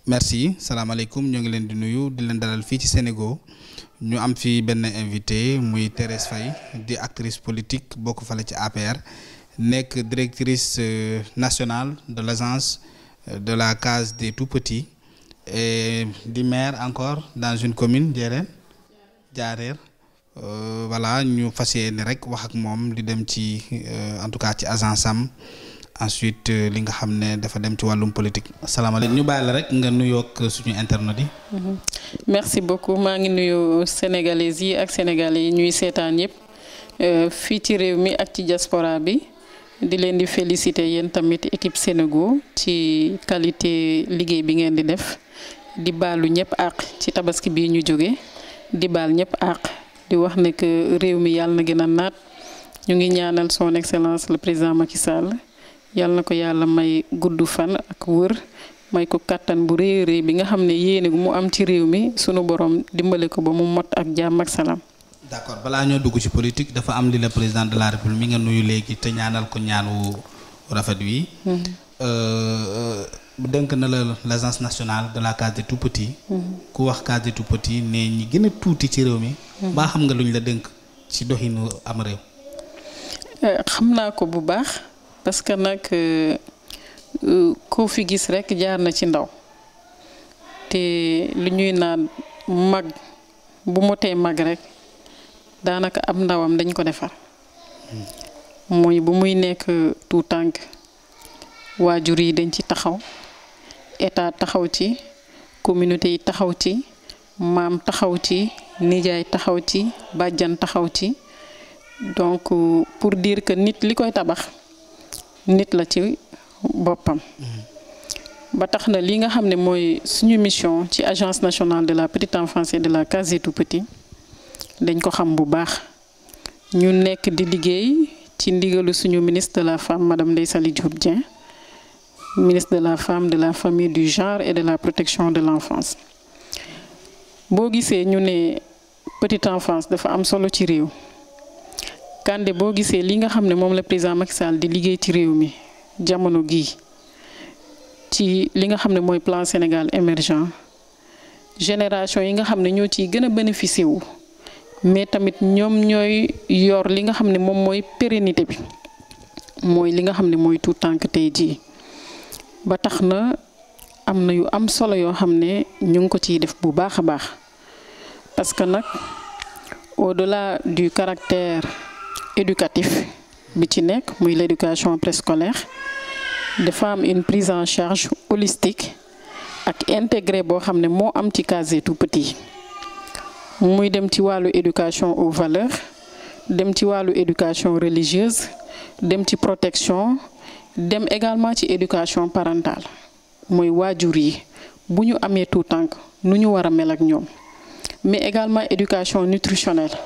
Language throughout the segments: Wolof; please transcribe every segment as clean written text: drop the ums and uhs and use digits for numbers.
merci salaamaaleykum ñoo ngi leen di nuyu di leen dalal fii ci Sénégal ñu am fi benn invité muy Thérèse Faye di actrice politique bokk fale ci APR nekk directrice nationale de l'agence de la case des tout-petits et di maire encore dans une commune Diarère voilà ñu fas yéene rek wax ak moom di dem ci en tout cas ci agence am ensuite li nga xam ne dafa dem ci wàllum politique asalaamaaleykum ñu bàyyi la rek nga nuyoog suñu internet yi. merci beaucoup maa ngi nuyu sénégalaises yi ak sénégalais yi ñuy seetaan yëpp fii ci réew mi ak ci diaspora bi di leen di féliciter yéen tamit équipe Sénégal ci qualité liggéey bi ngeen di def di baalu ñëpp àq ci tabaski bii ñu jóge di baal ñëpp àq di wax ne que réew mi yàlla na gën a naat ñu ngi ñaanal son excellence le président Macky Sall. yàlla na ko yàlla may gudd fan ak wër may ko kàttan bu rëy rëy bi nga xam ne yéene gu mu am ci réew mi sunu borom dimbale ko ba mu mot ak jàmm ak salaam. d'accord balaa ñoo dugg ci politique dafa am li la président de la république mi nga nuyu léegi te ñaanal ko ñaan wu rafet wi. dënk na la l'agence nationale de la case des tout-petits. ku wax case des tout-petits ne ñi gën a tuuti ci réew mi. baa xam nga luñ la dënk ci doxinu am réew. xam naa ko bu baax. parce que nag koo fi gis rek jaar na ci ndaw te lu ñuy naan mag bu motee mag rek daanaka ab ndawam dañ ko defar mooy bu muy nekk tout tànk waajur yi dañ ci taxaw état taxaw ci communauté yi taxaw ci maam taxaw ci nijaay taxaw ci bàjjan taxaw ci donc pour dire que nit li koy tabax nit la ci boppam ba tax na li nga xam ne mooy suñu mission ci agence nationale de la petite enfance et de la case des tout-petits dañ ko xam bu baax ñu nekk di liggéey ci ndigalu suñu ministre de la femme madame Ndeye Saly Diop Dieng ministre de la femme de la famille du genre et de la protection de l'enfance boo gisee ñu ne petite enfance dafa am solo ci réew Kande boo gisee li nga xam ne moom la président Macky Sall di liggéey ci réew mi jamono gii ci li nga xam ne mooy plan Sénégal émergent génération yi nga xam ne ñoo ciy gën a bénéficier wu mais tamit ñoom ñooy yor li nga xam ne moom mooy pérennité bi mooy li nga xam ne mooy tout tànk tey jii ba tax na am na yu am solo yoo xam ne ñu ngi ko ciy def bu baax a baax parce que nag au-delà du caractère éducatif bi ci nekk muy l'éducation préscolaire dafa am une prise en charge holistique ak intégrée boo xam ne moo am ci case des tout-petits muy dem ci wàllu éducation aux valeurs dem ci wàllu éducation religieuse dem ci protection dem également ci éducation parentale mooy waajur yi bu ñu amee tout tànk nu ñu war a mel ak ñoom mais également éducation nutritionnelle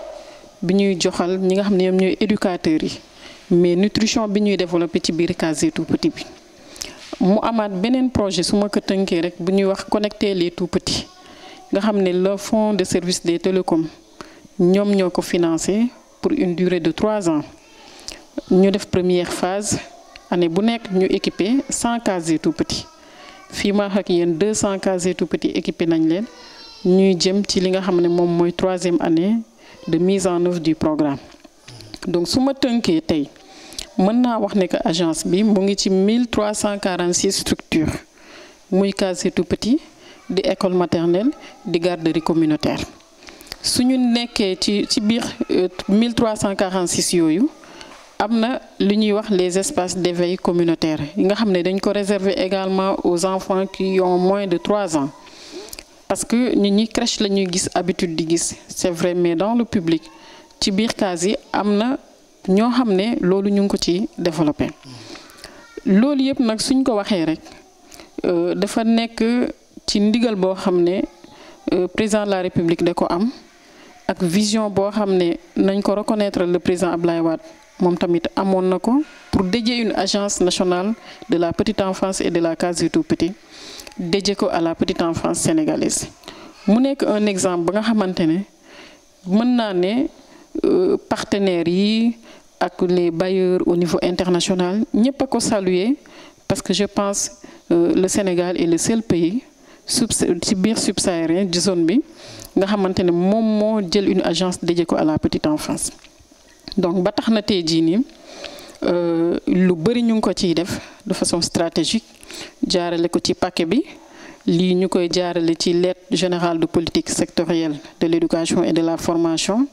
bi ñuy joxal ñi nga xam ne ñoom ñooy éducateurs yi mais nutrition bi ñuy développé ci biir case des tout-petits bi mu amaat beneen projet su ma ko tënkee rek bu ñuy wax connecter les tout-petits nga xam ne le fonds de service des télécoms ñoom ñoo ko financé pour une durée de 3 ans ñu def première phase année bu nekk ñu équipé 100 cases des tout-petits fii ma ak yéen 200 cases des tout-petits équipé nañ leen ñuy jëm ci li nga xam ne moom mooy 3e année de mise en œuvre du programme donc su ma tënkee tey mën naa wax ne que agence bi mu ngi ci 1346 structures muy case des tout-petits di école maternelle di garderie communautaire suñu nekkee ci biir 1346 yooyu am na lu ñuy wax les espaces d'éveil communautaire yi nga xam ne dañ ko réserver également aux enfants qui ont moins de 3 ans parce que nit ñi crèche la ñuy gis habitude di gis c'est vrai mais dans le public ci biir case yi am na ñoo xam ne loolu ñu ngi ko ci développé loolu yëpp nag suñ ko waxee rek dafa nekk ci ndigal boo xam ne président de la république da ko am ak vision boo xam ne nañ ko reconnaître le président Abdoulaye Wade moom tamit amoon na ko pour dédier une agence nationale de la petite enfance et de la case des tout-petits dédié ko à la petite enfance sénégalaise mu nekk un exemple ba nga xamante ne mën naa ne partenaires yi ak les bailleurs au niveau international ñëpp a ko saluer parce que je pense le Sénégal est le seul pays ci biir subsaharienne di zone bi nga xamante ne moom moo jël une agence dédiée ko à la petite enfance. Donc ba tax na tey jii nii lu bëri ñu ngi ko ciy def de façon stratégique jaarale ko ci paquet bi lii ñu koy jaarale ci lettre générale de politique sectorielle de l'éducation et de la formation.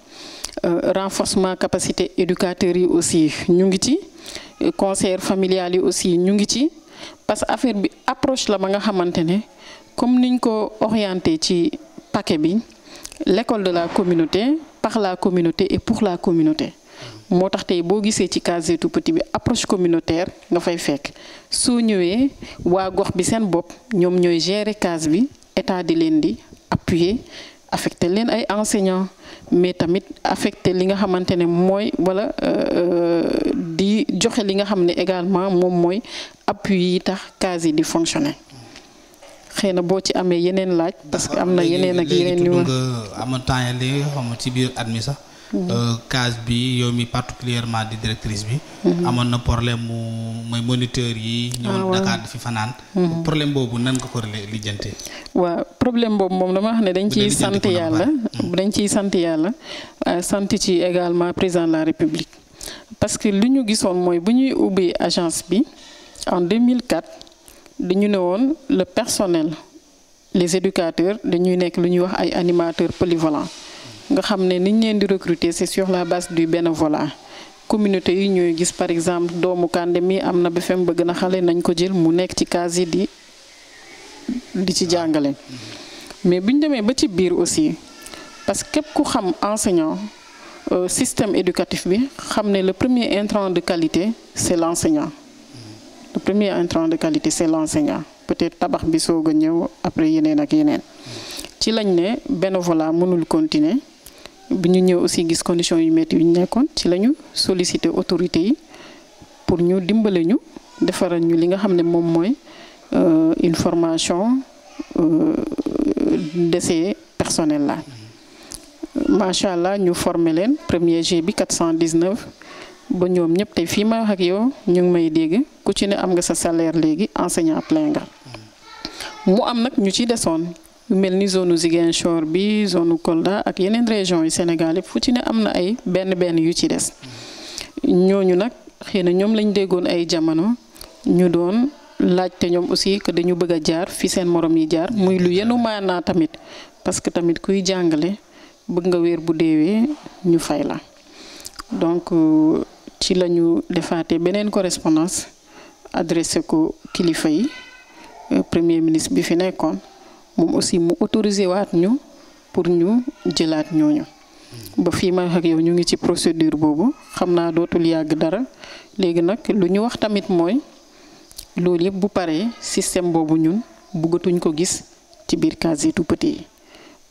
Renforcement capacité éducateurs yi aussi ñu ngi ci conseillers familial yi aussi ñu ngi ci parce que affaire bi approche la ba nga xamante ne comme niñ ko orienté ci paquet bi l'école de la communauté par la communauté et pour la communauté moo tax tey boo gisee ci case des tout-petits bi approche communautaire nga fay fekk soo ñëwee waa gox bi seen bopp ñoom ñooy gérer case bi état di leen di appuyer affecté leen ay enseignants mais tamit affecté li nga xamante ne mooy wala di joxe li nga xam ne également moom mooy appui yi tax case yi di fonctionner xëy na boo ci amee yeneen laaj. parce que am na yeneen ak yeneen yu am temps li xam ci biir admis sax. case bi yow mi particulièrement di directrice bi. amoon na problème mu mooy moniteur yi. ñëwoon Dakar di fi fanaan. problème boobu nan nga ko lijjantee. waaw problème boobu moom dama wax ne dañ ciy sant yàlla. dañ ciy sant yàlla sant ci également président de la République. parce que li ñu gisoon mooy bu ñuy ubbi agence bi en 2004 dañu ne woon le personnel les éducateurs dañuy nekk lu ñuy wax ay animateurs polyvalents. nga xam ne ni ñu leen di recruter c'est sur la base du bénévolat communauté yi ñooy gis par exemple doomu Kandé mi am na BFEM bëgg na xale nañ ko jël mu nekk ci case yi di ci jàngale. mais bu ñu demee ba ci biir aussi parce que képp ku xam enseignant système éducatif bi xam ne le premier intrant de qualité c'est l'enseignant. Le premier intrant de qualité c'est l'enseignant peut-être tabax bi soog a ñëw après yeneen ak yeneen ci lañ ne bénévolat mënul continuer. bi ñu ñëw aussi gis conditions yu métti yu ñu nekkoon ci la ñu solliciter autorités yi pour ñu dimbale ñu defaral ñu li nga xam ne moom mooy une formation de ces personnels là. macha allah ñu former leen premier G bi 419 ba ñoom ñëpp tey fii ma wax ak yow ñu ngi may dégg ku ci ne am nga sa salaire léegi enseignant plein nga mu am nag ñu ci desoon. mel ni zone Ziguinchor bi zone Kolda ak yeneen régions yu Sénégal yëpp fu ci ne am na ay benn yu ci des ñooñu nag xëy na ñoom lañ déggoon ay jamono ñu doon laajte ñoom aussi que dañu bëgg a jaar fi seen morom yi jaar muy lu yenu maanaa tamit parce que tamit kuy jàngale bëgg nga weer bu deewee ñu fay la donc ci la ñu defaatee beneen correspondance adressé ko kilifa yi premier ministre bi fi nekkoon. moom aussi mu autorisé waat ñu pour ñu jëlaat ñooñu ba fii ma ak yow ñu ngi ci procédure boobu xam naa dootul yàgg dara léegi nag lu ñu wax tamit mooy loolu yëpp bu paree système boobu ñun bëggatuñ ko gis ci biir case des tout-petits yi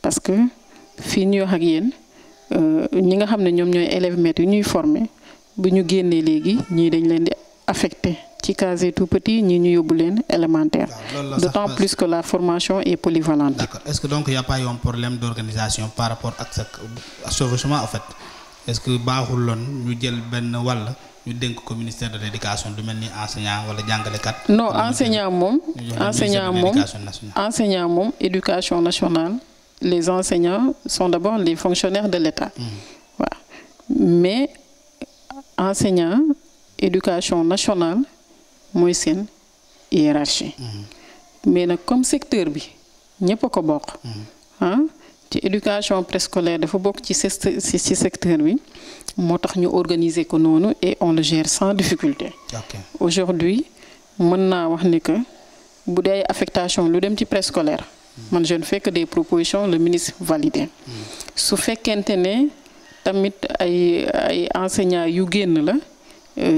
parce que fii ñu wax ak yéen ñi nga xam ne ñoom ñooy élèves maîtres yu ñuy former bu ñu génnee léegi ñii dañ leen di affecté ci case des tout-petits ñii ñu yóbbu leen élémentaire. D'autant plus que la formation est polyvalente. D'accord. Est-ce que donc il n'y a pas eu un problème d'organisation par rapport à ce chevauchement en fait? Est-ce que baaxul loon ñu jël benn wàll ñu dénk ko ministère de l'éducation du mel ni enseignant wala jàngalekat? Non, enseignant moom éducation nationale les enseignants sont d'abord les fonctionnaires de l'État. Waaw. Mais enseignant éducation nationale mooy seen hiérarchie. Mais nag comme secteur bi ñëpp a ko bokk. ci éducation préscolaire dafa bokk ci secteur bi moo tax ñu organiser ko noonu et on le gère sans difficulté. Aujourd'hui mën naa wax ni que bu dee affectation lu dem ci préscolaire man je ne fais que des propositions le ministre validé. su fekkente ne tamit ay enseignants yu génn la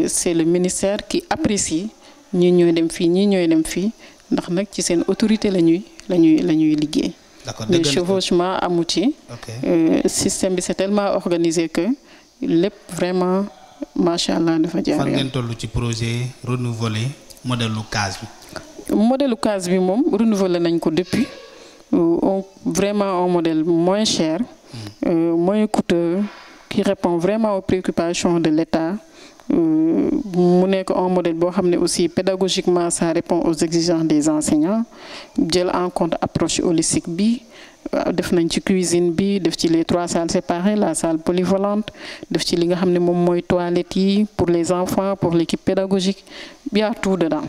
c'est le ministère qui apprécie ñii ñooy dem fii ñii ñooy dem fii ndax nag ci seen autorité la ñuy liggéey. Le chevauchement amu ci. Système bi c'est tellement organisé que lépp vraiment macha allah dafa jaar. fan ngeen toll ci projet renouveler modèle lu case bi. modèle lu case bi moom renouveler nañ ko depuis vraiment un modèle moins cher. moins coûteux qui répond vraiment aux préoccupations de l'État. Mu nekk un modèle boo xam ne aussi pédagogiquement ça répond aux exigences des enseignants jël en compte approche holistique bi def nañ ci cuisine bi def ci les 3 salles séparées la salle polyvalente def ci li nga xam ne moom mooy toilettes yi pour les enfants pour l'équipe pédagogique y a tout dedans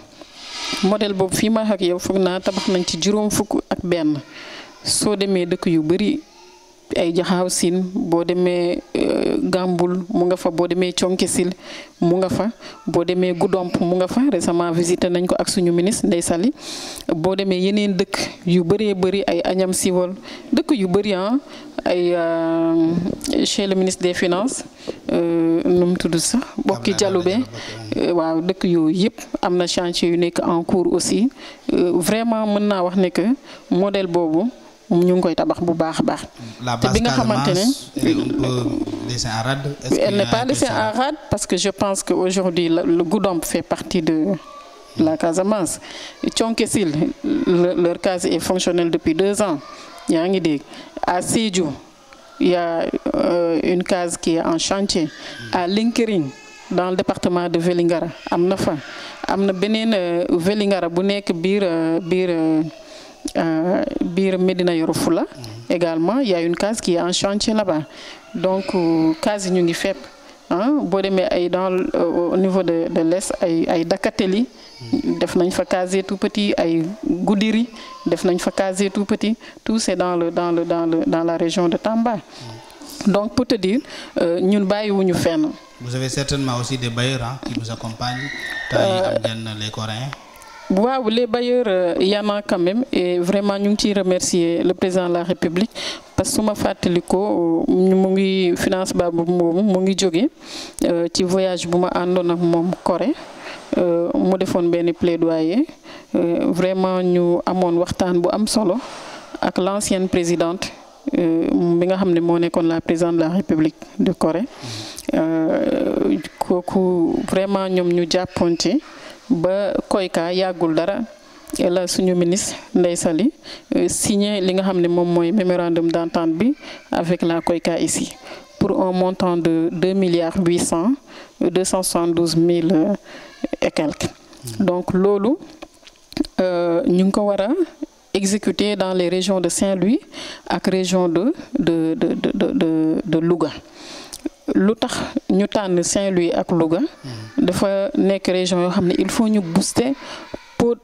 modèle boobu fii ma ak yow foog naa tabax nañ ci juróom fukk ak benn soo demee dëkk yu bari ay Jaxaaw Siin boo demee Gambul mu nga fa boo demee Thionkesil mu nga fa boo demee Goudomp mu nga fa récemment visité nañ ko ak suñu ministre Ndeye Saly boo demee yeneen dëkk yu bëree bëri ay Agnam Siwol dëkk yu bëri ay chez le ministre des finances nu mu tudd sax bokki Dialoubé waaw dëkk yooyu yëpp am na chantier yu nekk en cours aussi vraiment mën naa wax ne que modèle boobu ñu ngi koy tabax bu baax a baax. te bi nga xamante ne elle n'est pas laissée en rade parce que je pense que aujourd'hui le Goudomp fait partie de la Casamance. Thionkesil leur case est fonctionnelle depuis 2 ans yaa ngi dégg à Sédhiou il y a une case qui est en chantier à Linkering dans le département de Vélingara am na fa am na beneen Vélingara bu nekk biir Médina Yoro Fula également il y a une case qui est en chantier là-bas donc case yi ñu ngi fépp boo demee ay dans au niveau de l'est ay Dakateli def nañ fa case tout petit ay Goudiri def nañ fa case tout petit tout c'est dans la région de Tamba donc pour te dire ñun bàyyiwuñu fenn. Vous avez certainement aussi des bailleurs qui vous accompagnent les Coréens. waaw les bailleurs y en a quand même et vraiment ñu ngi ciy remercier le président de la République parce que su ma fàttali ko mu ngi finance ba boobu mu ngi jóge ci voyage bu ma àndoon ak moom Corée mu defoon benn plaidoyer vraiment ñu amoon waxtaan bu am solo ak l'ancienne présidente bi nga xam ne moo nekkoon la présidente de la République de Corée kooku vraiment ñoom ñu jàppoonte ba Koyka yàggul dara la suñu ministre Ndeye Saly signé li nga xam ne moom mooy mémorandum d'entente bi avec la Koyka ici pour un montant de 2,872 milliards et quelques. Donc loolu ñu ngi ko war a exécuter dans les régions de Saint-Louis ak région de Louga. lu tax ñu tànn Saint-Louis ak Louga dafa nekk région yoo xam ne il faut ñu booster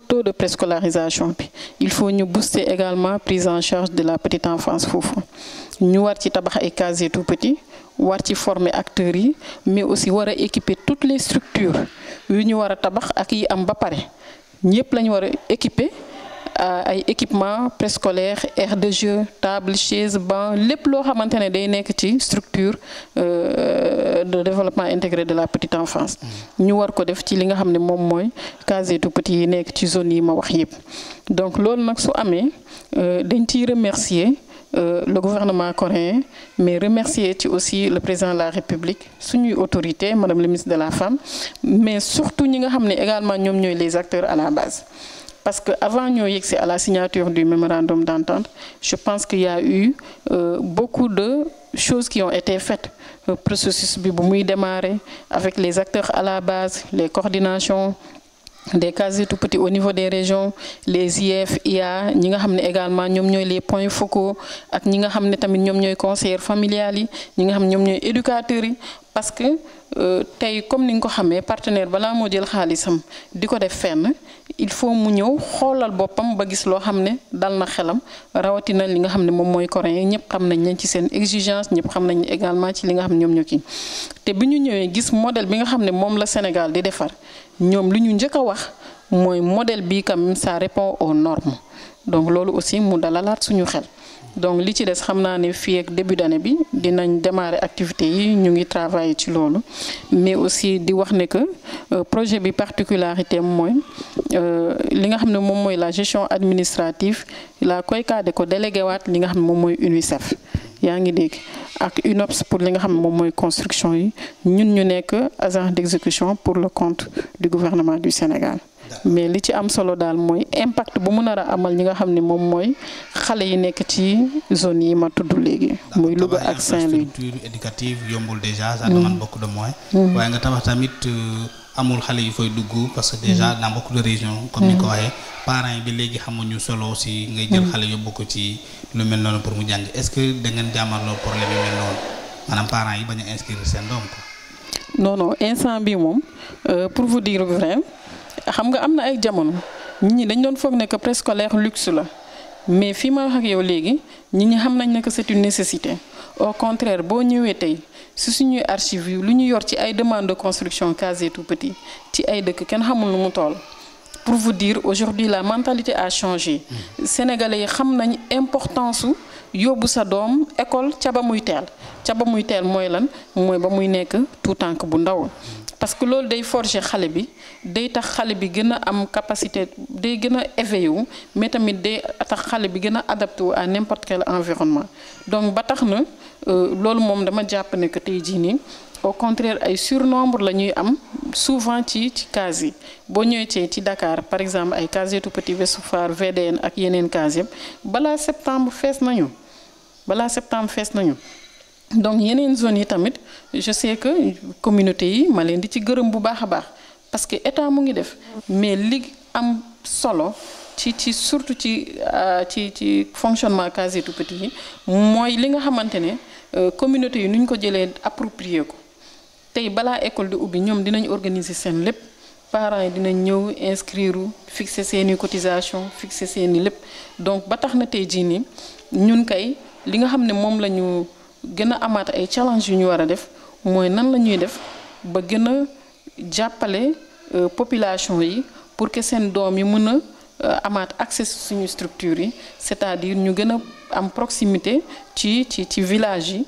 taux de préscolarisation bi il faut ñu booster également prise en charge de la petite enfance foofu ñu war ci tabax ay cases tout petit war ci former acteurs yi mais aussi war a équiper toutes les structures yu ñu war a tabax ak yi am ba pare ñëpp lañu war a équiper ay équipement préscolaire aire de jeu table chaise banc lépp loo xamante ne day nekk ci structure de développement intégré de la petite enfance ñu war ko def ci li nga xam ne moom mooy case tout petit yi nekk ci zone yi ma wax yëpp donc loolu nag su amee dañ ciy remercier le gouvernement coréen mais remercier ci aussi le président de la République suñuy autorité madame le ministre de la femme mais surtout ñi nga xam ne également ñoom ñooy les acteurs à la base. Parce que avant ñoo yegsi à la signature du mémorandum d'entente je pense qu'il y a eu beaucoup de choses qui ont été faites le processus bi bu muy démarrer avec les acteurs à la base les coordinations des cases tout petits au niveau des régions les IF IA ñi nga xam ne également ñoom ñooy les points focaux ak ñi nga xam ne tamit ñoom ñooy conseillers familiales yi ñi nga xam ne ñoom ñooy éducateurs yi parce que tey comme ni nga ko xamee partenaire balaa moo jël xaalisam di ko def fenn il faut mu ñëw xoolal boppam ba gis loo xam ne dal na xelam rawatina li nga xam ne moom mooy coréen ñëpp xam nañ leen ci seen exigence ñëpp xam nañ également ci li nga xam ne ñoom ñoo kii te bi ñu ñëwee gis modèle bi nga xam ne moom la Sénégal di defar ñoom li ñu njëkk a wax mooy modèle bi quand même ça répond aux normes donc loolu aussi mu dalalaat suñu xel. donc li ci des xam naa ne fii ak début d'année bi dinañ démarrer activités yi ñu ngi travailler ci loolu mais aussi di wax ne que projet bi particularité mooy li nga xam ne moom mooy la gestion administrative la Koyka de ko délégué waat li nga xam ne moom mooy UNICEF yaa ngi dégg ak UNOPS pour li nga xam ne moom mooy construction yi ñun ñu nekk agent d'exécution pour le compte du gouvernement du Sénégal mais li ci am solo daal mooy impact bu mu nar a amal ñi nga xam ne moom mooy xale yi nekk ci zone yi ma tudd léegi. muy Louga ak Saint-Louis. Infrastructure éducative yombul déjà ça demande beaucoup de moyens. waaye nga tabax tamit amul xale yu fay dugg parce que déjà dans beaucoup de régions. comme ni ko waxee parents yi bi léegi xamuñu solo si ngay jël xale yóbbu ko ci lu mel noonu pour mu jàng est-ce que da ngeen jàmmarloo problème yu mel noonu maanaam parents yi bañ a inscrire seen doom ko. non instant bi moom pour vous dire vrai. xam nga am na ay jamono nit ñi dañ doon foog ne que préscolaire luxe la mais fii ma wax ak yow léegi nit ñi xam nañ ne que c'est une nécessité au contraire boo ñëwee tey si suñuy archives yi lu ñu yor ci ay demandes de construction case tout petit ci ay dëkk kenn xamul nu mu toll. pour vous dire aujourd'hui la mentalité a changé sénégalais yi xam nañ importance su yóbbu sa doom école ca ba muy teel mooy lan mooy ba muy nekk tout tànk bu ndaw. parce que loolu day forger xale bi day tax xale bi gën a am capacité day gën a éveillé wu mais tamit day tax xale bi gën a adapté wu à n'importe quel environnement donc ba tax na loolu moom dama jàpp ne que tey jii nii au contraire ay surnombre la ñuy am souvent ci case yi boo ñëwee ci Dakar par exemple ay case tout petit Ouest Foire VDN ak yeneen case yëpp balaa septembre fees nañu donc yeneen zones yi tamit je sais que communauté yi ma leen di ci gërëm bu baax a baax parce que état mu ngi def mais li am solo ci surtout ci fonctionnement case tout petit yi mooy li nga xamante ne communauté yi nu ñu ko jëlee approprier ko tey balaa école di ubbi ñoom dinañ organiser seen lépp parents yi dinañ ñëw inscrire fixer seeni cotisation fixer seeni lépp donc ba tax na tey jii nii ñun kay li nga xam ne moom la ñu gën a amaat ay challenge yu ñu war a def mooy nan la ñuy def ba gën a jàppale population yi pour que seen doom yi mën a amaat accès suñu structure yi c'est-à-dire ñu gën a am proximité ci village yi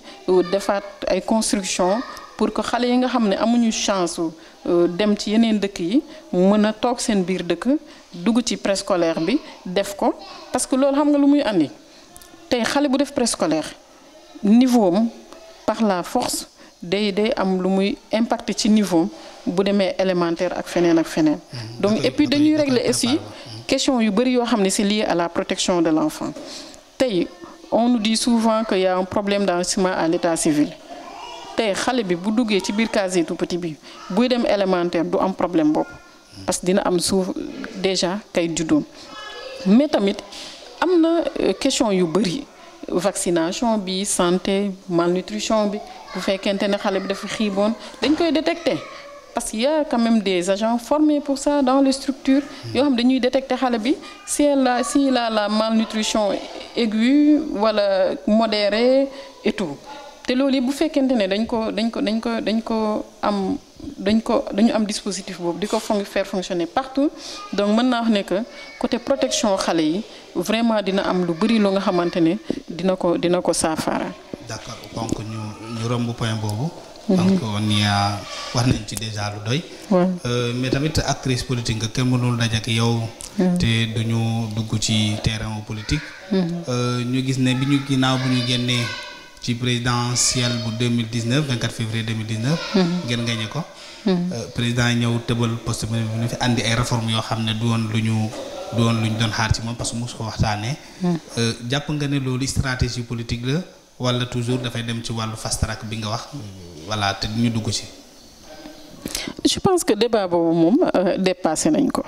defaat ay construction pour que xale yi nga xam ne amuñu chance dem ci yeneen dëkk yi mën a toog seen biir dëkk dugg ci préscolaire bi def ko parce que loolu xam nga lu muy andi tey xale bu def préscolaire niveau am par la force day am lu muy impacté ci niveau bu demee élémentaire ak feneen. donc et puis dañuy régler aussi question yu bari yoo xam ne c'est lié à la protection de l'enfant tey on nous dit souvent qu'il y a un problème d'enregistrement à l'état civil tey xale bi bu duggee ci biir case tout petit bi buy dem élémentaire du am problème boobu parce que dina am suuf déjà kay juddoom mais tamit am na question yu bari. Vaccination bi santé malnutrition bi bu fekkente ne xale bi dafa xiiboon dañ koy détecter parce qu'il y a quand même des agents formés pour ça dans les structures yoo xam dañuy détecter xale bi si la malnutrition aiguë wala modérée et tout te loolu yi bu fekkente ne dañu am dispositif boobu di ko faire fonctionner partout donc mën naa wax ne que côté protection xale yi vraiment dina am lu bari lu nga xamante ne dina ko saafara. d'accord donc ñu romb point boobu. donc wax nañ ci déjà lu doy. mais tamit actrice politique nga kenn mënul dajak yow. te duñu dugg ci terrain politique. ñu gis ne bi ñu ginnaaw bu ñu génnee. ci présidentielle bu 2019 24 février 2019. ngeen gagné ko. président ñëw tëbal poste bi ñu fi andi ay réformes yoo xam ne du woon lu ñu doon xaar ci moom parce que mosu ko waxtaanee. jàpp nga ne loolu stratégie politique la wala toujours dafay dem ci wàllu fast track bi nga wax voilà te ñu dugg ci. je pense que débat boobu moom dépassé nañ ko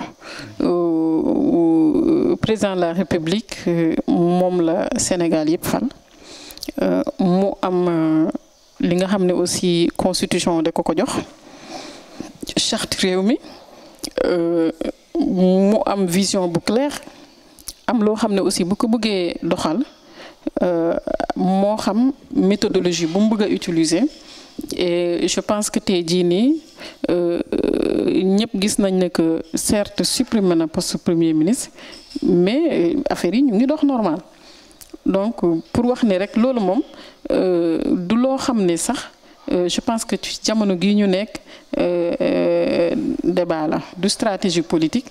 président de la République moom la Sénégal yëpp fal. mu am li nga xam ne aussi constitution da ko jox charte réew mi mu am vision bu claire am loo xam ne aussi bu ko bëggee doxal moo xam méthodologie bu mu bëgg a utiliser et je pense que tey jii nii ñëpp gis nañ ne que certes supprimer na poste premier ministre mais affaire yi ñu ngi dox normal. donc pour wax ne rek loolu moom du loo xam ne sax je pense que ci jamono gii ñu nekk débat la du stratégie politique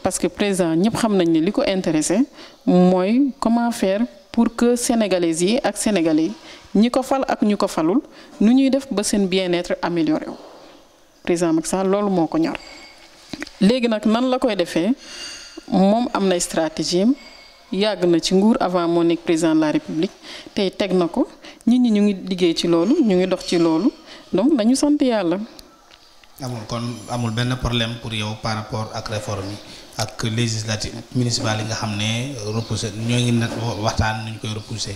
parce que président ñëpp xam nañ ne li ko intéressé mooy comment faire pour que sénégalais yi ak sénégalais ñi ko fal ak ñu ko falul nu ñuy def ba seen bien-être amélioré wu président Macky Sall loolu moo ko ñor léegi nag nan la koy defee moom am na stratégie yàgg na ci nguur avant moo nekk président de la république tey teg na ko nit ñi ñu ngi liggéey ci loolu ñu ngi dox ci loolu donc nañu sant yàlla. amul benn problème pour yow par rapport ak réforme yi ak législative municipale yi nga xam ne repoussé ñoo ngi nag waxtaan nuñ koy repoussé.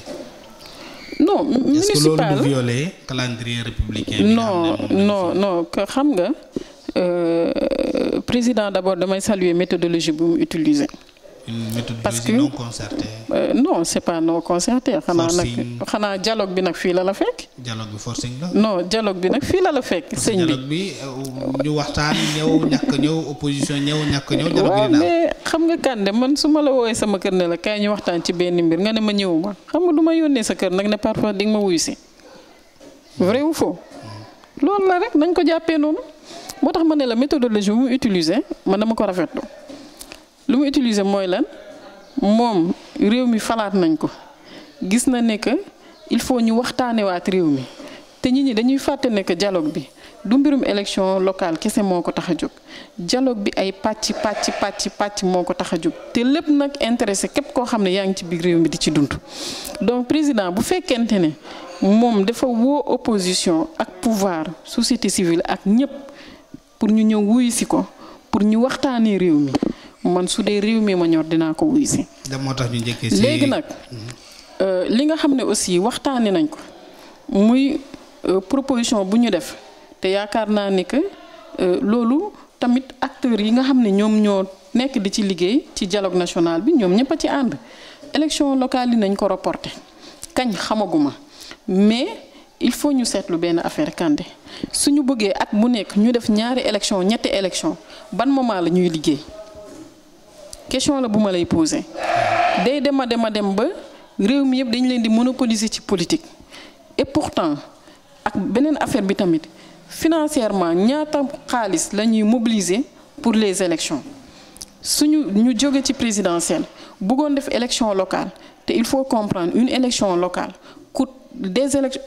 non municipal est-ce que loolu du violer calendrier républicain. non que xam nga président d'abord damay saluer méthodologie bu mu utiliser. Une méthodologie non concertée. Non c'est pas non concerté. xanaa dialogue bi nag fii la fekk. dialogue bi forcing la. non dialogue bi nag fii la fekk. sëñ bi dialogue bi ñu waxtaan ñëw ñàkk ñëw opposition ñëw ñàkk ñëw. dialogue bi mais xam nga Kande man su ma la woowee sama kër ne la kaay ñu waxtaan ci benn mbir nga ne ma ñëwuma xam nga du ma yónnee sa kër nag ne parfois di nga ma wuyu si. vrai ou faux. loolu la rek nañ ko jàppee noonu moo tax ma ne la méthodologie bu mu utiliser man dama ko rafetlu. lu mu utiliser mooy lan moom réew mi falaat nañ ko gis na ne que il faut ñu waxtaanewaat réew mi te nit ñi dañuy fàtte ne que dialogue bi du mbirum élection locale kese moo ko tax a jóg dialogue bi ay pàcc moo ko tax a jóg te lépp nag intéressé képp koo xam ne yaa ngi ci biir réew mi di ci dund. donc président bu fekkente ne moom dafa woo opposition ak pouvoir société civile ak ñëpp pour ñu ñëw wuyu si ko pour ñu waxtaanee réew mi. man su dee réew mi ma ñor dinaa ko wuy si. moo tax ñu njëkkee si léegi nag li nga xam ne aussi waxtaanee nañ ko muy proposition bu ñu def te yaakaar naa ni que loolu tamit acteurs yi nga xam ne ñoom ñoo nekk di ci liggéey ci dialogue national bi ñoom ñëpp a ci ànd. élection locale yi nañ ko reporté kañ xamaguma mais il faut ñu seetlu benn affaire Kandé suñu bëggee at mu nekk ñu def ñaari élection ñetti élection ban moment la ñuy liggéey. question la bu ma lay poser day dem ba réew mi yëpp dañ leen di monopoliser ci politique et pourtant ak beneen affaire bi tamit financièrement ñaata xaalis la ñuy mobiliser pour les élections ñu jóge ci présidentielle bëggoon def élection locale te il faut comprendre une élection locale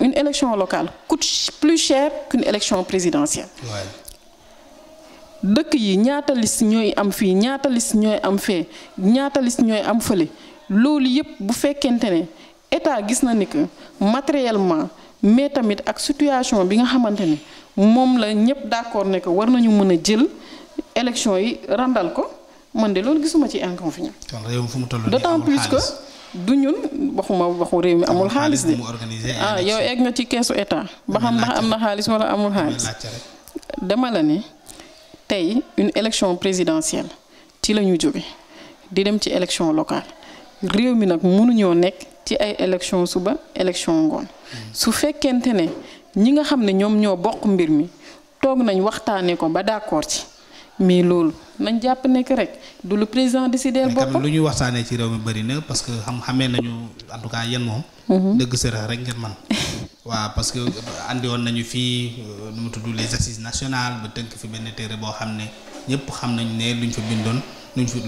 une élection locale coûte plus cher qu'une élection présidentielle. Ouais. dëkk yi ñaata liste ñooy am fii ñaata liste ñooy am fee ñaata liste ñooy am fële loolu yëpp bu fekkente ne état gis na ni que matériellement mais tamit ak situation bi nga xamante ne moom la ñëpp d'accord ne que war nañu mën a jël élection yi randal ko man de loolu gisuma ci inconvénient. d'autant plus que du ñun waxu réew mi amul xaalis de yow egg nga ci keesu état ba xam ndax am na xaalis wala amul xaalis dama la ne. tey une élection présidentielle ci la ñu jóge di dem ci élection locale réew mi nag mënuñoo nekk ci ay élection suba élection ngoon su fekkente ne ñi nga xam ne ñoom ñoo bokk mbir mi toog nañ waxtaanee ko ba d'accord ci mais loolu nañ jàpp nekk rek du le président décider boppam. lu ñuy waxtaanee ci réew mi bëri na parce que xamee nañu en tout cas yéen moom. dëgg sërëx rek ngeen man waaw parce que andi woon nañu fii nu mu tudd les assises nationales ba tënk fi benn téere boo xam ne ñëpp xam nañ ne luñ fa bindoon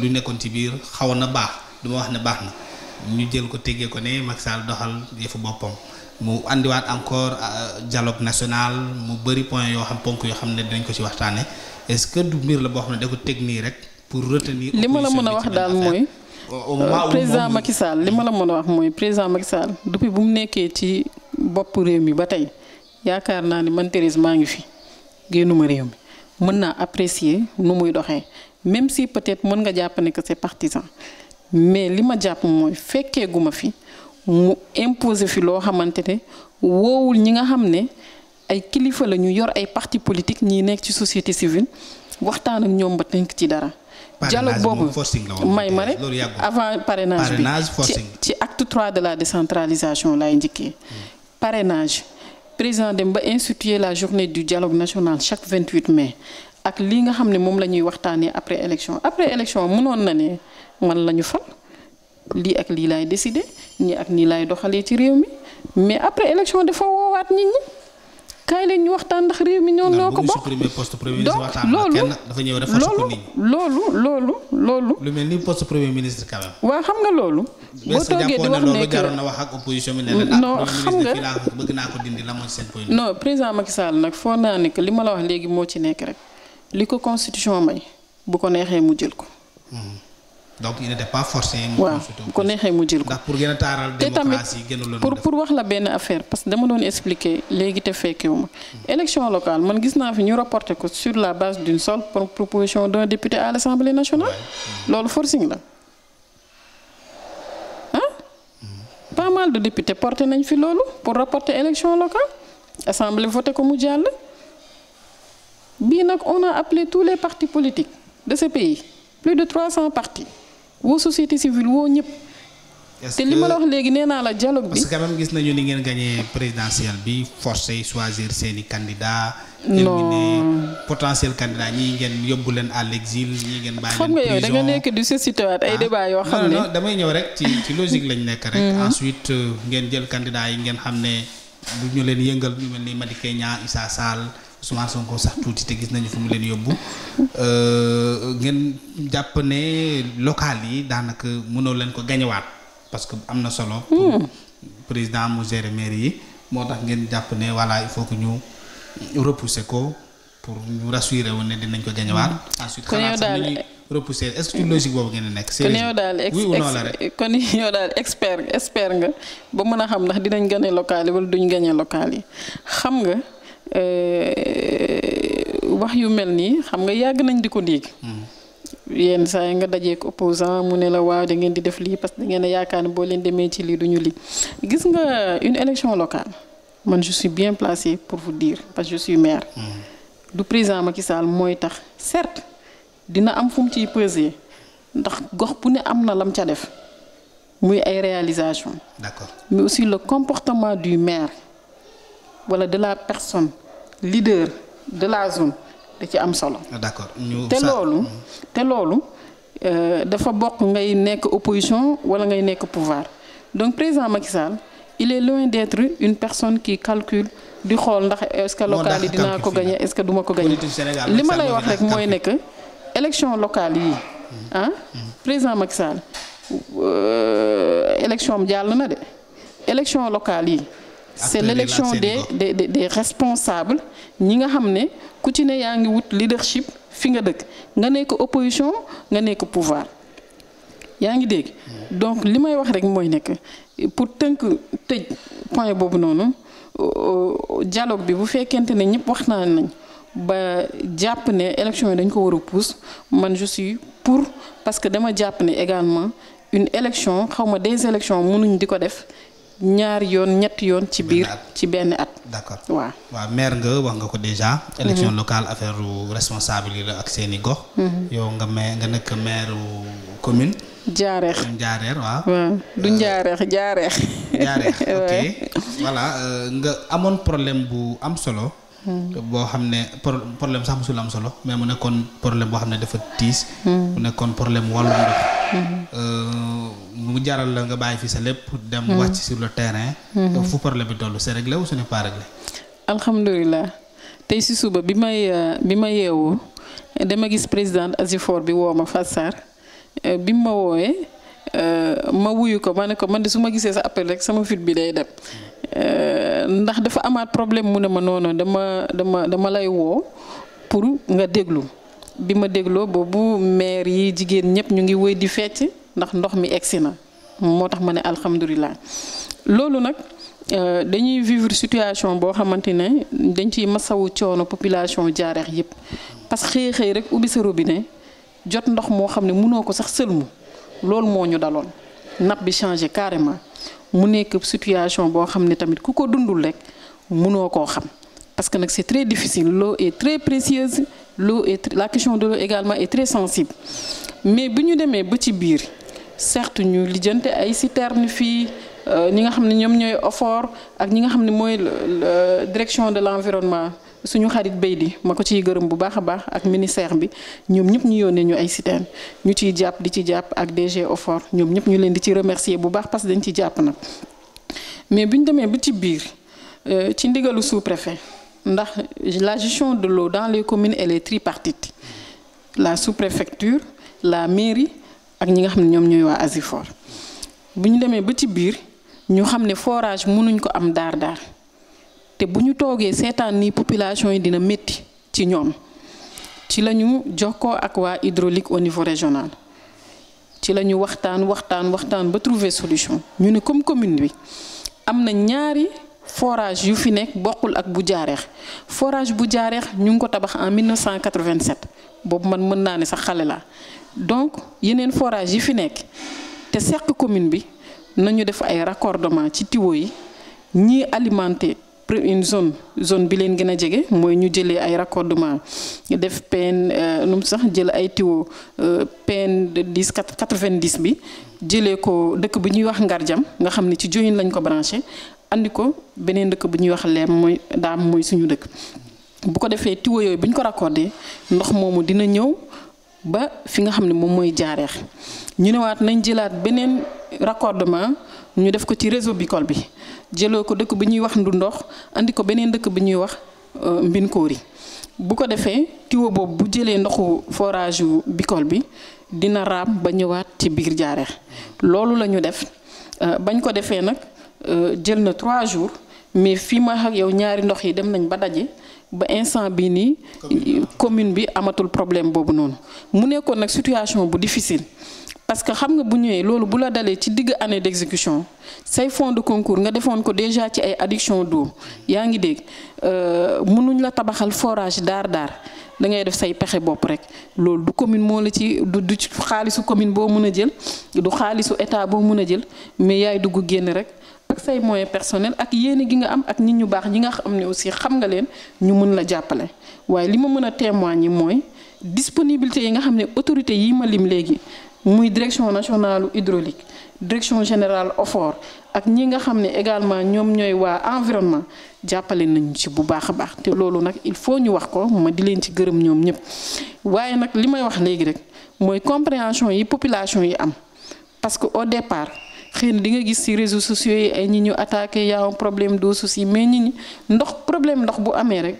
lu nekkoon ci biir xawoon na baax du ma wax ne baax na ñu jël ko tegee ko ne Macky Sall doxal yëfu boppam mu andiwaat encore dialogue national mu bëri point yoo xam ponk yoo xam ne dinañ ko ci waxtaane est-ce que du mbir la boo xam ne da ko teg nii rek pour retenir. li ma la mën a wax daal mooy. président Macky Sall li ma la mën a wax mooy président Macky Sall depuis bu mu nekkee ci bopp réew mi ba tey yaakaar naa ni man Thérèse maa ngi fi génnuma réew mi mën naa apprécier nu muy doxee même si peut-être mën nga jàpp ne que c'est partisan mais li ma jàpp mooy fekkee gu ma fi mu imposer fi loo xamante ne woowul ñi nga xam ne ay kilifa la ñu yor ay parti politique ñi nekk ci société civile waxtaan ak ñoom ba tënk ci dara. dialogue boobu may ma rek avant parrainage bi ci acte 3 de la décentralisation laay njëkkee. parrainage président dem ba instituer la journée du dialogue national chaque 28 mai ak lii nga xam ne moom la ñuy waxtaanee après élection mënoon na ne man la ñu fal lii ak lii laay décider nii ak nii laay doxalee ci réew mi mais après élection dafa woowaat nit ñi kaay leen ñu waxtaan ndax réew mi ñoo ko bokk donc loolu lu mel ni poste premier ministre quand même. waaw xam nga loolu. boo toogee di wax ne que na wax ak opposition bi ne non xam nga bëgg naa ko dindi la mooy seen point. non président Macky Sall nag foo naa ne que li ma la wax léegi moo ci nekk rek li ko constitution may bu ko neexee mu jël ko. donc il n'était pas forcé. waaw bu ko neexee mu jël ko. ndax pour gën a taaral démocratie gënul pour wax la benn affaire parce que dama doon expliquer léegi te fekkewu ma. élection locale man gis naa fi ñu reporté ko sur la base d'une seule proposition d'un député à l'Assemblée nationale. loolu forcing la pas mal de députés porté nañ fi loolu pour reporter élection locale assemblée voté ko mu jàll. bii nag on a appelé tous les partis politiques de ce pays plus de 300 partis woo société civile woo ñëpp. te li ma la wax léegi nee naa la dialogue bi. parce que quand même gis nañu ni ngeen gagné présidentielle bi forcé choisir seeni candidat. non éliminer potentiel candidat ñii ngeen yóbbu leen à l'exil ñii ngeen bàyyi leen prison. xam nga yow da nga nekk di suscité waat ay débat yoo xam ne. non damay ñëw rek ci logique lañ nekk rek. ensuite ngeen jël candidat yi ngeen xam ne du ñu leen yëngal ñu mel ni Madické Niang Issa Sall Ousmane Sonko sax tuuti te gis nañu fu mu leen yóbbu ngeen jàpp ne local yi daanaka mënoo leen ko gañewaat parce que am na solo. pour président mu gérer mairie yi moo tax ngeen jàpp ne voilà il faut que ñu repousser ko pour ñu rassurer woon ne dinañ ko gañewaat. ensuite xalaat sax ni ñuy repousser est-ce que ci logique boobu ngeen nekk. kon yow daal kon yow daal expert nga ba mën a xam ndax dinañ gagner local yi wala duñ gagner local yi xam nga. wax yu mel nii xam nga yàgg nañ di ko dégg. yenn saa yi nga dajeek opposant mu ne la waaw da ngeen di def lii parce que da ngeen a yaakaar ne boo leen demee ci lii duñu lii gis nga une élection locale man je suis bien placée pour vous dire parce que je suis maire. du président Macky Sall mooy tax certes dina am fu mu ciy peser ndax gox bu ne am na lam ca def muy ay réalisation. D'accord. Mais aussi le comportement du maire wala de la personne leader de la zone da ci am solo. D'accord. te loolu dafa bokk ngay nekk opposition wala ngay nekk pouvoir donc président Macky Sall il est loin d'être une personne qui calcule di xool ndax est-ce que local yi dinaa ko gagner est-ce que duma ko gagner li ma lay wax rek mooy nekk élection locale yi président Macky Sall élection am jàll na de élection locale yi c'est l'élection des responsables ñi nga xam ne ku ci ne yaa ngi wut leadership fi nga dëkk nga nekk opposition nga nekk pouvoir yaa ngi dégg donc li may wax rek mooy nekk pour tëj point boobu noonu dialogue bi bu fekkente ne ñëpp waxtaan nañ ba jàpp ne élection yi dañ ko war a pousse man je suis pour parce que dama jàpp ne également une élection xawma des élections mënuñ di ko def ñaari yoon ñetti yoon ci biir ci benn at. D'accord. waaw maire nga wax nga ko déjà. élection locale affaire responsable yi la ak seeni gox. yow nga nekk maire commune. Jaareex waaw. du Njaareex Jaareex. ok voilà nga amoon problème bu am solo. boo xam ne problème sax musul am solo mais mu nekkoon problème boo xam ne dafa tiis. mu nekkoon problème wàllu ndox. mu jaral la nga bàyyi fi sa lépp. dem wàcc sur le terrain. fu problème bi toll c'est réglé ou ce n'est pas réglé. alhamdulilah tey si suba bi ma yeewoo dama gis présidente Azifor bi woo ma Fatou Sarr bi ma woowee ma wuyu ko ma ne ko man de su ma gisee sa appel rek sama fit bi day dem ndax dafa amaat problème mu ne ma noonu dama lay woo pour nga déglu bi ma dégloo boobu maire yi jigéen ñëpp ñu ngi wëy di fecc ndax ndox mi egsi na moo tax ma ne alhamdulilah loolu nag dañuy vivre situation boo xamante ne dañ ciy masawu coono population Jaareex yëpp parce que xëy rek ubbi sa robinet jot ndox moo xam ne mënoo ko sax sëlmu loolu moo ñu daloon nappe bi changé carrément mu nekk situation boo xam ne tamit ku ko dundul rek mënoo koo xam parce que nag c'est très difficile l'eau est très précieuse la question de l'eau également est très sensible mais bu ñu demee ba ci biir certes ñu lijjante ay citernes fii ñi nga xam ne ñoom ñooy OFOR ak ñi nga xam ne mooy direction de l'environnement suñu xarit bay di ma ko ciy gërëm bu baax a baax ak ministère bi ñoom ñëpp ñu yónnee ñu ay citernes ñu ciy jàpp di ci jàpp ak DG OFOR ñoom ñëpp ñu leen di ci remercier bu baax parce que dañ ci jàpp nag mais bu ñu demee ba ci biir ci ndigalu sous-préfet ndax la gestion de l'eau dans les communes elle est tripartite la sous-préfecture la mairie ak ñi nga xam ne ñoom ñooy waa Azifor bu ñu demee ba ci biir ñu xam ne forage mënuñ ko am daar te bu ñu toogee seetaan nii population yi dina métti ci ñoom ci la ñu jokkoo ak waa hydraulique au niveau régional ci la ñu waxtaan ba trouver solution ñu ne comme commune bi am na ñaari forage yu fi nekk bokkul ak bu Jaareex forage bu Jaareex ñu ngi ko tabax en 1987 boobu man mën naa ne sax xale la donc yeneen forage yi fi nekk te seq commune bi nañu def ay raccordement ci tuyau yi ñii alimenter une zone bi leen gën a jege mooy ñu jëlee ay raccordement def PN nu mu sax jël ay tuyau PN 10 90 bi jëlee ko dëkk bu ñuy wax Ngarjam nga xam ne ci Diohine lañ ko branché andi ko beneen dëkk bu ñuy wax Leem mooy Daam mooy suñu dëkk bu ko defee tuyau yooyu bu ñu ko raccordé ndox moomu dina ñëw ba fi nga xam ne moom mooy Jaareex ñu newaat nañ jëlaat beneen raccordement ñu def ko ci réseau Bicol bi jëloo ko dëkk bi ñuy wax Ndundox andi ko beneen dëkk bi ñuy wax Mbinkoori bu ko defee tuyau boobu bu jëlee ndoxu forage yu Bicol bi dina raam ba ñëwaat ci biir Jaareex loolu la ñu def bañ ko defee nag jël na 3 jours mais fii ma ak yow ñaari ndox yi dem nañ ba daje ba instant bii nii commune bi amatul problème boobu noonu mu nekkoon nag situation bu difficile parce que xam nga bu ñëwee loolu bu la dalee ci digg année d'exécution say fonds de concours nga defoon ko déjà ci ay adduction d'eau yaa ngi dégg mënuñ la tabaxal forage daar da ngay def say pexe bopp rek loolu du commune moo la ci du xaalisu commune boo mën a jël du xaalisu état boo mën a jël mais yaay dugg génn rek ak say moyens personnels ak yéene gi nga am ak nit ñu baax ñi nga xam ne aussi xam nga leen ñu mën la jàppale waaye li ma mën a témoigner mooy disponibilité yi nga xam ne autorités yi ma lim léegi muy direction nationale hydraulique direction générale OFOR ak ñi nga xam ne également ñoom ñooy waa environnement jàppale nañu ci bu baax a baax te loolu nag il faut ñu wax ko ma di leen ci gërëm ñoom ñëpp waaye nag li may wax léegi rek mooy compréhension yi population yi am parce que au départ xëy na di nga gis ci réseaux sociaux yi ay ñi ñu attaqué y a un problème d'eau souci mais nit ñi problème ndox bu amee rek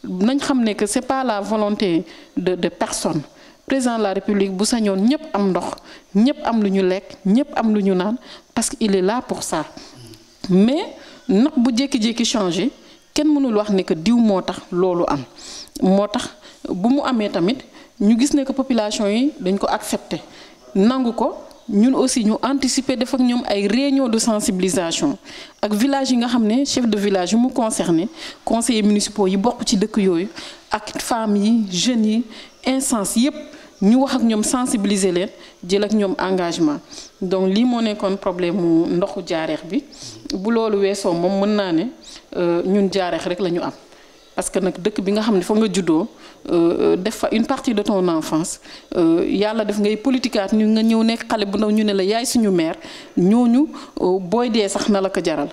nañ xam ne que c'est pas la volonté de personne. Président de la République bu sañoon ñëpp am ndox ñëpp am lu ñu lekk ñëpp am lu ñu naan parce que il est là pour ça mais nag bu jékki-jékki changé kenn mënul wax ne que diw moo tax loolu am moo tax bu mu amee tamit ñu gis ne que population yi dañ ko accepter nangu ko ñun aussi ñu anticiper def ak ñoom ay réunion de sensibilisation ak village yi nga xam ne chef de village yu mu concerné conseillers municipaux yi bokk ci dëkk yooyu ak femmes yi jeunes yi instance yépp ñu wax ak ñoom sensibiliser leen jël ak ñoom engagement donc lii moo nekkoon problème mu ndoxu Jaareex bi bu loolu weesoo moom mën naa ne ñun Jaareex rek la ñu am parce que nag dëkk bi nga xam ne fa nga juddoo def fa une partie de ton enfance yàlla def ngay politikaat ñu nga ñëw nekk xale bu ndaw ñu ne la yaay suñu maire ñooñu booy dee sax na la ko jaral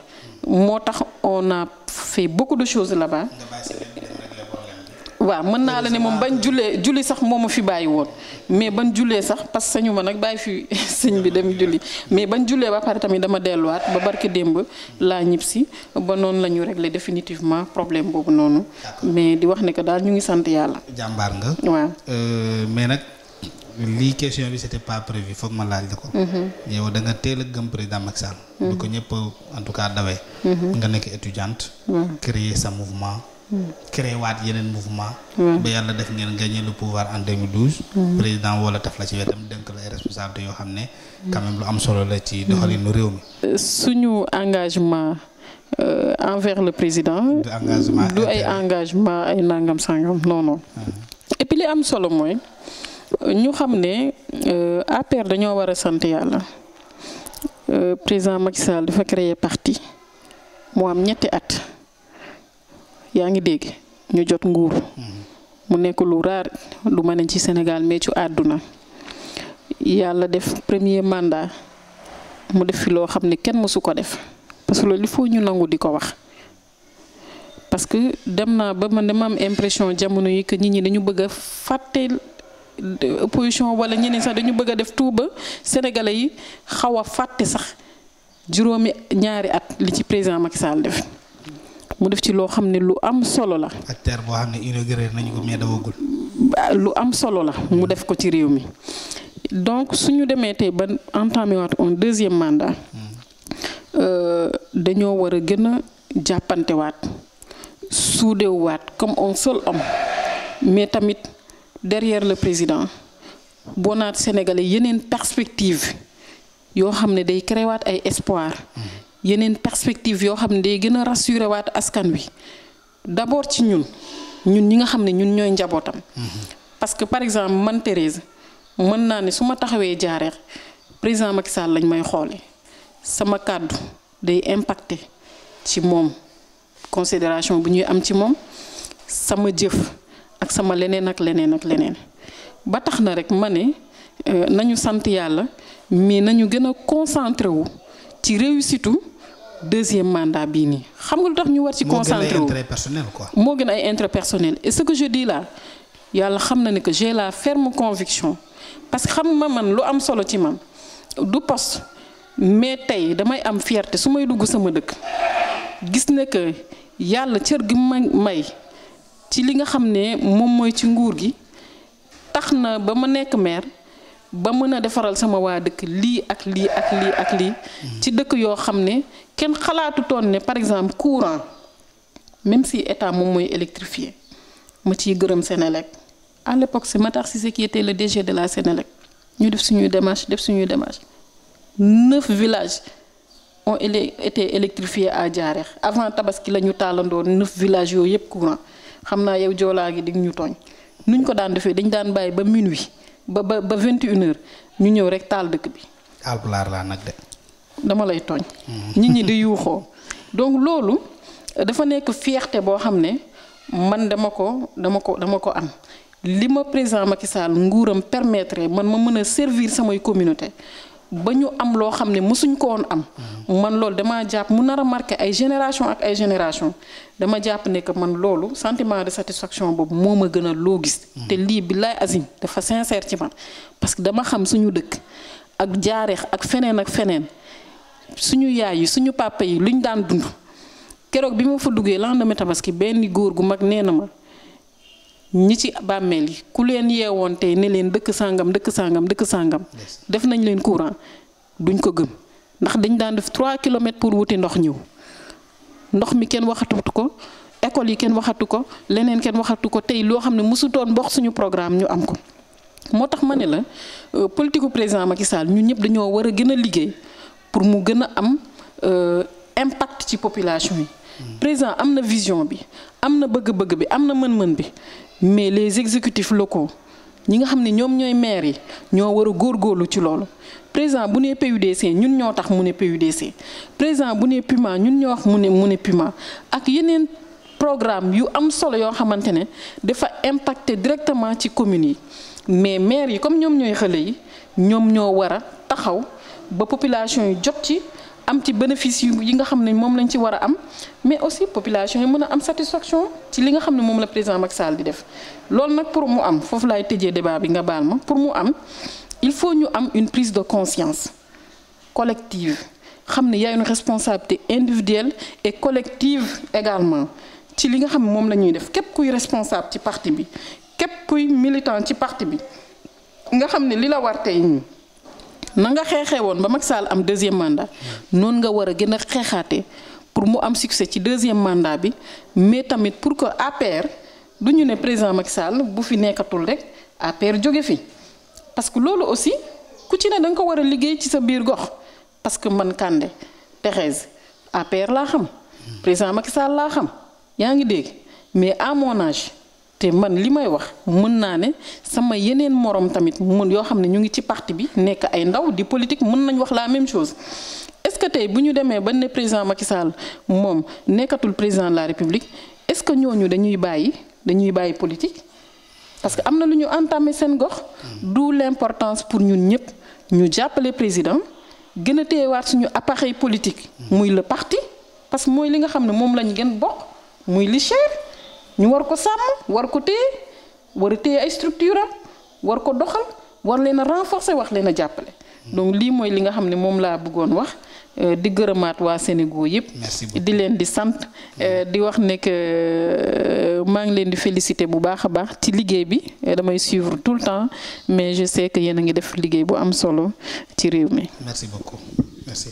moo tax on a fait beaucoup de choses là-bas. waaw mën naa la ne moom bañ julli sax moo ma fi bàyyi woon mais ban jullee sax parce que sañu ma nag bàyyi fi sëñ bi dem julli mais bañ jullee ba pare tamit dama delluwaat ba barki démb laa ñib si ba noonu la ñu régler définitivement problème boobu noonu mais di wax ne que daal ñu ngi sant yàlla. jàmbaar nga. waaw mais nag lii question bi c'était pas prévu foog ma laaj la ko. yow da nga teel a gëm président Macky Sall. du ko ñëpp en tout cas dawee. nga nekk étudiante. créer sa mouvement. créé waat yeneen mouvement ba yàlla def ngeen gagné le pouvoir en 2012 président wala taf la ci wetam dénk la ay responsabilités yoo xam ne quand même lu am solo la ci doxalinu réew mi suñu engagement envers le président du ay engagement ay nangam sangam non et puis li am solo mooy ñu xam ne APR dañoo war a sant yàlla président Macky Sall dafa créer parti mu am ñetti at yaa ngi dégg ñu jot nguur mu nekk lu raar lu ma ne ci Sénégal mais ci àdduna yàlla def premier mandat mu def fi loo xam ne kenn mësu ko def parce que loolu il faut ñu nangu di ko wax parce que dem naa ba man dama am impression jamono yi que nit ñi dañu bëgg a fàtte opposition wala ñeneen sax dañu bëgg a def tout ba sénégalais yi xaw a fàtte sax juróomi ñaari at li ci président Macky Sall def mu def ci loo xam ne lu am solo la. acteur boo xam ne inauguré nañu ko mais dawagul. lu am solo la mu def ko ci réew mi donc suñu demee tey ba entamé waat un deuxième mandat dañoo war a gën a jàppantewaat suudewaat comme un seul homme mais tamit derrière le président boo naat sénégalais yeneen perspective yoo xam ne day créer waat ay espoir yeneen perspective yoo xam ne day gën a rassurer waat askan wi d'abord ci ñun ñi nga xam ne ñun ñooy njabootam. parce que par exemple man Thérèse mën naa ne su ma taxawee Jaareex président Macky Sall lañ may xoole sama kàddu day impacter ci moom considération bu ñuy am ci moom sama jëf ak sama leneen ak leneen ak leneen ba tax na rek ma ne nañu sant yàlla mais nañu gën a concentré wu ci réussite deuxième mandat bii nii xam nga lu tax ñu war ci concentré wu moo gën ay intérêt personnel et ce que je dis là yàlla xam na ne que j'ai la ferme conviction parce que xam ma man lu am solo ci man du poste mais tey damay am fierté su may dugg sama dëkk gis ne que yàlla cër gi ma may ci li nga xam ne moom mooy ci nguur gi tax na ba ma nekk maire ba mën a defaral sama waa dëkk lii ak lii ak lii ak lii ci dëkk yoo xam ne kenn xalaatu toon ne par exemple courant même si état moom mooy électrifié ma ciy gërëm Sénélec à l'époque c'est Matar Cissé qui était le DG de la Sénélec ñu def suñuy démarche 9 villages ont été électrifiés à Jaareex avant tabaski la ñu taalandoo 9 villages yooyu yëpp courant xam naa yow joolaa gi dig ñu tooñ nuñ ko daan defee dañ daan bàyyi ba minuit ba 21h ñu ñëw rek taal dëkk bi. alpulaar laa nag de. dama lay tooñ. nit ñi di yuuxoo donc loolu dafa nekk fierté boo xam ne man dama ko am li ma président Macky Sall nguuram permettre man ma mën a servir samay communauté ba ñu am loo xam ne mësuñ ko woon am man loolu dama jàpp mu nar a marqué ay génération ak ay génération dama jàpp ne que man loolu sentiment de satisfaction boobu moo ma gën a loo gis te lii billaay azim dafa sincère ci man parce que dama xam suñu dëkk ak Jaareex ak feneen suñu yaay yi suñu papa yi luñ daan dund keroog bi ma fa duggee lendemain tabaski benn góor gu mag nee na ma ñi ci bàmmeel yi ku leen yeewoon tey ne leen dëkk sàngam def nañ leen courant duñ ko gëm ndax dañ daan def 3 kilomètres pour wuti ndox ñëw ndox mi kenn waxatu ko école yi kenn waxatu ko leneen kenn waxatu ko tey loo xam ne mësutoon mboq suñu programme ñu am ko moo tax ma ne la politique président Macky Sall ñun ñëpp dañoo war a gën a liggéey pour mu gën a am impact ci population yi président am na vision bi am na bëgg-bëgg bi am na mën-mën bi mais les exécutifs locaux ñi nga xam ne ñoom ñooy maire yi ñoo war a góorgóorlu ci loolu président bu nee PUDC ñun ñoo tax mu ne PUDC président bu nee Puma ñun ñoo wax mu ne Puma ak yeneen programme yu am solo yoo xamante ne dafa impacter directement ci communes yi mais maire yi comme ñoom ñooy xale yi ñoom ñoo war a taxaw ba population yi jot ci am ci bénéfice yi nga xam ne moom lañ ci war a am mais aussi population yi mën a am satisfaction ci li nga xam ne moom la président Macky Sall di def loolu nag pour mu am foofu laay tëjee débat bi nga baal ma pour mu am il faut ñu am une prise de conscience collective xam ne y a une responsabilité individuelle et collective également ci li nga xam ne moom la ñuy def képp kuy responsable ci parti bi képp kuy militant ci parti bi nga xam ne li la war tey ñi na nga xeexee woon ba Macky Sall am deuxième mandat noonu nga war a gën a xeexaate pour mu am succès ci deuxième mandat bi mais tamit pour que APR du ñu ne président Macky Sall bu fi nekkatul rek APR jóge fi parce que loolu aussi ku ci ne da nga ko war a liggéey ci sa biir gox parce que man Kandé Thérèse APR laa xam président Macky Sall laa xam yaa ngi dégg mais à mon âge te man li may wax mën naa ne sama yeneen morom tamit mun yoo xam ne ñu ngi ci parti bi nekk ay ndaw di politique mën nañ wax la même chose est-ce que tey bu ñu demee ba ne président Macky Sall moom nekkatul président de la République est-ce que ñooñu dañuy bàyyi politique parce que am na lu ñu entamé seen gox d'où l'importance pour ñun ñëpp ñu jàppale président gën a téyewaat suñu appareil politique muy le parti parce que mooy li nga xam ne moom lañu gën bokk muy li cher ñu war ko sàmm war ko téye war a téye ay structure war ko doxal war leen a renforcer wax leen a jàppale donc lii mooy li nga xam ne moom laa bëggoon wax di gërëmaat waa Sénégal yëpp di leen di sant di wax ne que maa ngi leen di féliciter bu baax a baax ci liggéey bi damay suivre tout le temps mais je sais que yéen a ngi def liggéey bu am solo ci réew mi. Merci beaucoup. Merci.